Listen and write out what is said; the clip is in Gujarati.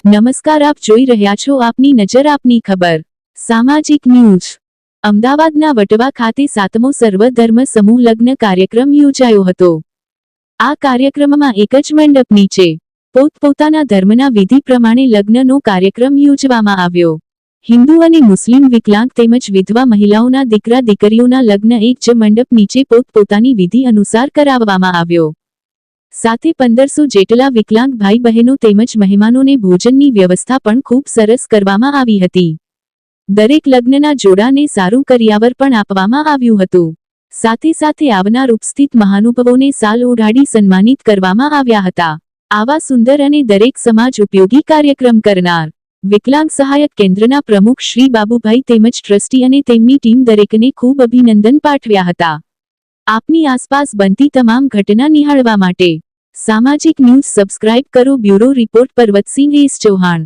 નમસ્કાર, આપ જોઈ રહ્યા છો આપની નજર આપની ખબર સામાજિક ન્યૂઝ। અમદાવાદના વટવા ખાતે 7મો સર્વધર્મ સમૂહ લગ્ન કાર્યક્રમ યોજાયો હતો। આ કાર્યક્રમમાં એક જ મંડપ નીચે પોતપોતાના ધર્મના વિધિ પ્રમાણે લગ્નનો કાર્યક્રમ યોજવામાં આવ્યો। હિન્દુ અને મુસ્લિમ વિકલાંગ તેમજ વિધવા મહિલાઓના દીકરા દીકરીઓના લગ્ન એક જ મંડપ નીચે પોતપોતાની વિધિ અનુસાર કરાવવામાં આવ્યો। સાથે 1500 જેટલા વિકલાંગ ભાઈ બહેનો તેમજ મહેમાનોને ભોજનની વ્યવસ્થા પણ ખૂબ સરસ કરવામાં આવી હતી। દરેક લગ્નના જોડાને સારું કરિયાવર પણ આપવામાં આવ્યું હતું। સાથે સાથે આવનાર ઉપસ્થિત મહાનુભાવોને સાલ ઓઢાડી સન્માનિત કરવામાં આવ્યા હતા। આવા સુંદર અને દરેક સમાજ ઉપયોગી કાર્યક્રમ કરનાર વિકલાંગ સહાયક કેન્દ્રના પ્રમુખ શ્રી બાબુભાઈ તેમજ ટ્રસ્ટી અને તેમની ટીમ દરેકને ખૂબ અભિનંદન પાઠવ્યા હતા। આપની આસપાસ બનતી તમામ ઘટના નિહાળવા માટે સામાજિક ન્યૂઝ સબસ્ક્રાઇબ કરો। Bureau report Parvatsinh S Chauhan.